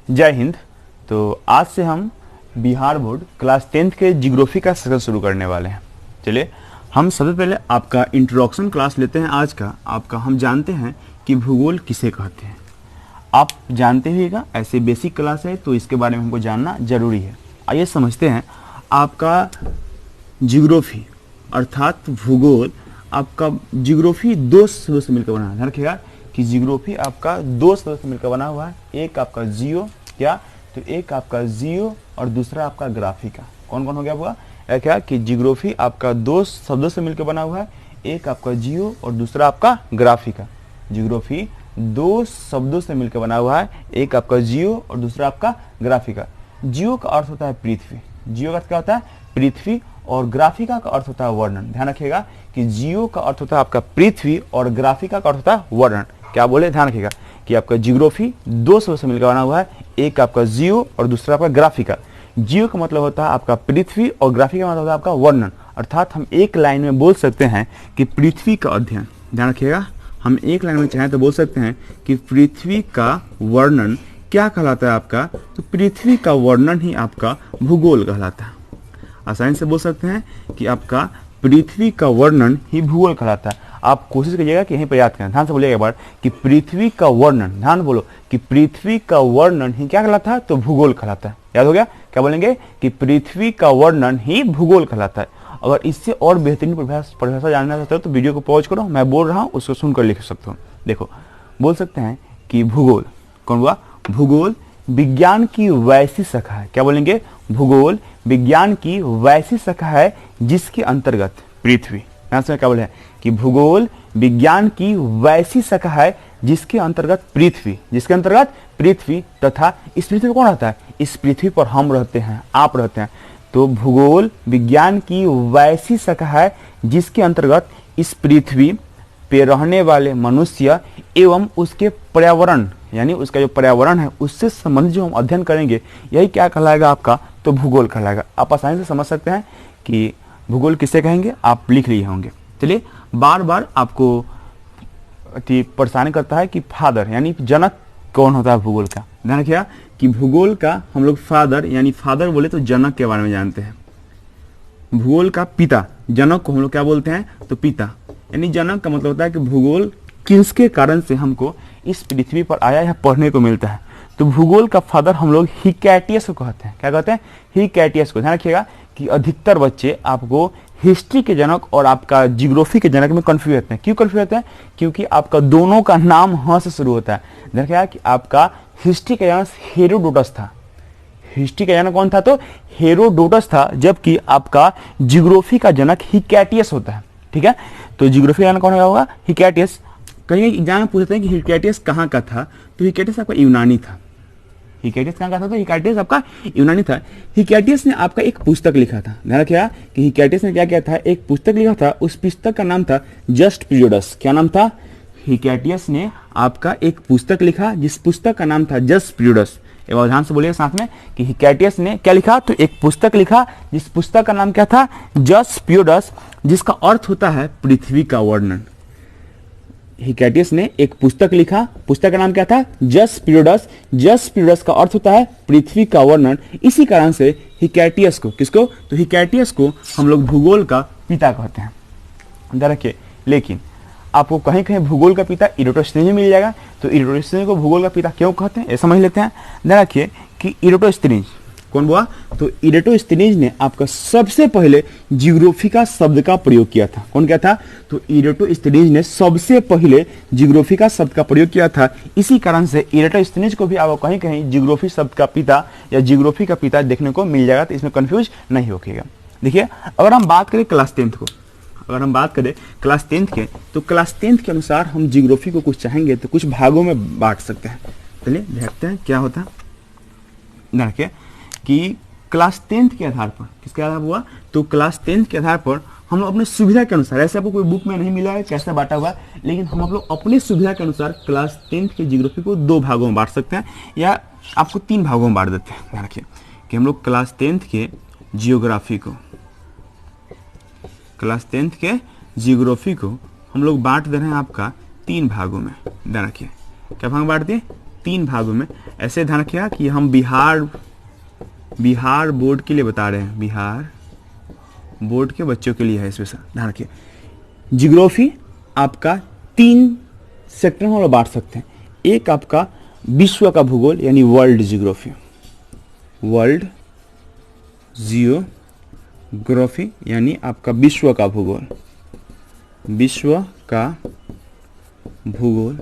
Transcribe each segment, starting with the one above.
जय हिंद। तो आज से हम बिहार बोर्ड क्लास 10th के जियोग्राफी का सेशन शुरू करने वाले हैं। चलिए हम सबसे पहले आपका इंट्रोडक्शन क्लास लेते हैं। आज का आपका हम जानते हैं कि भूगोल किसे कहते हैं। आप जानते होइएगा, ऐसे बेसिक क्लास है तो इसके बारे में हमको जानना जरूरी है। आइए समझते हैं। आपका जियोग्राफी अर्थात भूगोल, आपका जियोग्राफी दो शब्दों से मिलकर बना है। ध्यान रखिएगा कि जियोग्राफी आपका दो शब्दों से मिलकर बना हुआ है। एक आपका जियो, क्या तो एक आपका जियो और दूसरा आपका ग्राफिका। कौन कौन हो गया हुआ क्या कि जियोग्राफी आपका दो शब्दों से मिलकर बना हुआ है। एक आपका जियो और दूसरा आपका ग्राफिका। जियोग्राफी दो शब्दों से मिलकर बना हुआ है, एक आपका जियो और दूसरा आपका ग्राफिका। जियो का अर्थ होता है पृथ्वी, जियो का अर्थ क्या होता है पृथ्वी, और ग्राफिका का अर्थ होता है वर्णन। ध्यान रखिएगा कि जियो का अर्थ होता है आपका पृथ्वी और ग्राफिका का अर्थ होता है वर्णन। क्या बोले, ध्यान रखिएगा कि आपका जियोग्राफी दो शब्दों से मिलकर बना हुआ है, एक आपका जियो और दूसरा आपका ग्राफिका। जियो का मतलब होता है आपका पृथ्वी और ग्राफिका का मतलब होता है आपका वर्णन। अर्थात हम एक लाइन में बोल सकते हैं कि पृथ्वी का अध्ययन, ध्यान रखिएगा, हम एक लाइन में चाहें तो बोल सकते हैं कि पृथ्वी का वर्णन क्या कहलाता है आपका, तो पृथ्वी का वर्णन ही आपका भूगोल कहलाता है। आसानी से बोल सकते हैं कि आपका पृथ्वी का वर्णन ही भूगोल कहलाता है। आप कोशिश करिएगा कि यहीं पर याद करें, ध्यान से बोलिएगा एक बार कि पृथ्वी का वर्णन, ध्यान बोलो कि पृथ्वी का वर्णन ही क्या कहलाता है, तो भूगोल कहलाता है। याद हो गया, क्या बोलेंगे कि पृथ्वी का वर्णन ही भूगोल कहलाता है। अगर इससे और बेहतरीन परिभाषा जानना चाहते हो तो वीडियो को पॉज करो, मैं बोल रहा हूँ उसको सुनकर लिख सकते हो। देखो बोल सकते हैं कि भूगोल, कौन हुआ, भूगोल विज्ञान की वैसी शाखा है। क्या बोलेंगे, भूगोल विज्ञान की वैसी शाखा है जिसके अंतर्गत पृथ्वी, क्या बोले कि भूगोल विज्ञान की वैसी शाखा है जिसके अंतर्गत पृथ्वी, जिसके अंतर्गत पृथ्वी तथा इस पृथ्वी पर कौन रहता है, इस पृथ्वी पर हम रहते हैं, आप रहते हैं। तो भूगोल विज्ञान की वैसी शाखा है जिसके अंतर्गत इस पृथ्वी पे रहने वाले मनुष्य एवं उसके पर्यावरण, यानी उसका जो पर्यावरण है उससे संबंधित जो हम अध्ययन करेंगे यही क्या कहलाएगा आपका, तो भूगोल कहलाएगा। आप आसानी से समझ सकते हैं कि भूगोल किसे कहेंगे, आप लिख लिए होंगे। चलिए बार बार आपको परेशान करता है कि फादर यानी जनक कौन होता है भूगोल का। ध्यान रखिएगा कि भूगोल का हम लोग फादर यानी फादर बोले तो जनक के बारे में जानते हैं। भूगोल का पिता, जनक को हम लोग क्या बोलते हैं, तो पिता। यानी जनक का मतलब होता है कि भूगोल किसके कारण से हमको इस पृथ्वी पर आया या पढ़ने को मिलता है। तो भूगोल का फादर हम लोग हिकैटियस को कहते हैं। क्या कहते हैं, हिकैटियस को। ध्यान रखिएगा कि अधिकतर बच्चे आपको हिस्ट्री के जनक और आपका जियोग्राफी के जनक में कंफ्यूज होते हैं। क्यों कंफ्यूज होते हैं, क्योंकि आपका दोनों का नाम ह से शुरू होता है। देखिएगा कि आपका हिस्ट्री का जनक हेरोडोटस था, हिस्ट्री का जनक कौन था, तो हेरोडोटस था, जबकि आपका जियोग्राफी का जनक हिकैटियस होता है। ठीक है, तो जियोग्राफी का जनक कौन होगा, हिकैटियस। कहीं एग्जाम में पूछते हैं कि हिकैटियस कहाँ का था, तो हिकैटियस आपका यूनानी था। हिकैटियस कहाँ का था, तो हिकैटियस आपका यूनानी था। हिकैटियस ने आपका एक पुस्तक लिखा था। ध्यान रखिएगा कि हिकैटियस ने क्या किया था, एक पुस्तक लिखा था। उस पुस्तक का नाम था जस्ट पीरियड्स। क्या नाम था, हिकैटियस ने आपका एक पुस्तक लिखा जिस पुस्तक का नाम था जस्ट पीरियड्स। एक बार ध्यान से बोलिए साथ में कि हिकैटियस ने क्या लिखा, तो एक पुस्तक लिखा जिस पुस्तक का नाम क्या था, जस्ट पीरियड्स, जिसका अर्थ होता है पृथ्वी का वर्णन। हिकैटियस ने एक पुस्तक लिखा, पुस्तक का नाम क्या था, जस्ट पीरियड्स। जस्ट पीरियड्स का अर्थ होता है पृथ्वी का वर्णन। इसी कारण से हिकैटियस को, किसको, तो हिकैटियस को हम लोग भूगोल का पिता कहते हैं। ध्यान रखिए, लेकिन आपको कहीं कहीं भूगोल का पिता इराटोस्थेनीज मिल जाएगा। तो इराटोस्थेनीज को भूगोल का पिता क्यों कहते हैं, ये समझ लेते हैं। ध्यान रखिए कि इराटोस्थेनीज कौन हुआ, तो इराटोस्थेनीज ने आपका सबसे पहले जियोग्राफी का शब्द का प्रयोग किया था। कौन क्या था, तो इराटोस्थेनीज ने सबसे पहले जियोग्राफी का शब्द का प्रयोग किया था। इसी कारण से इराटोस्थेनीज को भी आपको कहीं कहीं जियोग्राफी शब्द का पिता या जियोग्राफी का पिता देखने को मिल जाएगा। तो इसमें कंफ्यूज नहीं होगा। देखिए अगर हम बात करें क्लास 10th को, अगर हम बात करें क्लास 10th के, तो क्लास 10th के अनुसार हम जियोग्राफी को कुछ चाहेंगे तो कुछ भागों में बांट सकते हैं। चलिए देखते हैं क्या होता है। देखिए कि क्लास 10th के आधार पर, किसके आधार पर हुआ, तो क्लास 10th के आधार पर हम लोग अपने सुविधा के अनुसार, ऐसे आपको कोई बुक में नहीं मिला है कैसे बांटा हुआ, लेकिन हम लोग अपनी सुविधा के अनुसार क्लास 10th के जियोग्राफी को दो भागों में बांट सकते हैं या आपको तीन भागों में बांट देते हैं। ध्यान रखिए कि हम लोग क्लास 10th के जियोग्राफी को, क्लास 10th के जियोग्राफी को हम लोग बांट दे रहे हैं आपका तीन भागों में। ध्यान रखिए क्या भाग बांट दिए, 3 भागों में। ऐसे ध्यान रखिएगा कि हम बिहार बोर्ड के लिए बता रहे हैं, बिहार बोर्ड के बच्चों के लिए है, इसमें ध्यान रखिए। जियोग्राफी आपका 3 सेक्टर में हम बांट सकते हैं। एक आपका विश्व का भूगोल यानी वर्ल्ड जियोग्राफी, वर्ल्ड जियोग्राफी यानी आपका विश्व का भूगोल, विश्व का भूगोल।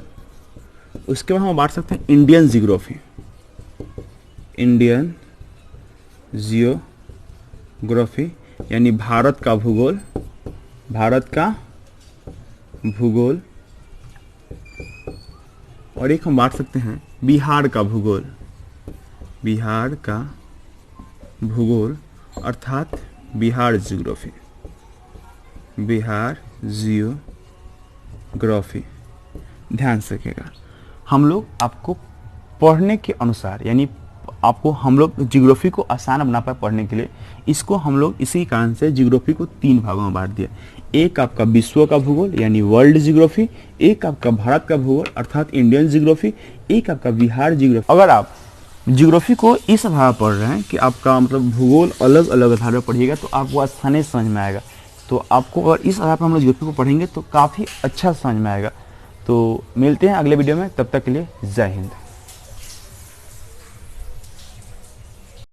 उसके बाद हम बांट सकते हैं इंडियन जियोग्राफी, इंडियन जियोग्राफी यानी भारत का भूगोल, भारत का भूगोल। और एक हम बांट सकते हैं बिहार का भूगोल, बिहार का भूगोल अर्थात बिहार जियोग्राफी, बिहार जियोग्राफी। ध्यान से रखिएगा, हम लोग आपको पढ़ने के अनुसार यानी आपको हम लोग जियोग्राफी को आसान बना पाए पढ़ने के लिए, इसको हम लोग इसी कारण से जियोग्राफी को 3 भागों में बांट दिया। एक आपका विश्व का भूगोल यानी वर्ल्ड जियोग्राफी, एक आपका भारत का भूगोल अर्थात इंडियन जियोग्राफी, एक आपका बिहार जियोग्राफी। अगर आप जियोग्राफी को इस आधार पर पढ़ रहे हैं कि आपका मतलब भूगोल अलग अलग आधार पर पढ़िएगा तो आपको आसानी से समझ में आएगा। तो आपको अगर इस आधार पर हम लोग जियोग्राफी को पढ़ेंगे तो काफ़ी अच्छा समझ में आएगा। तो मिलते हैं अगले वीडियो में, तब तक के लिए जय हिंद।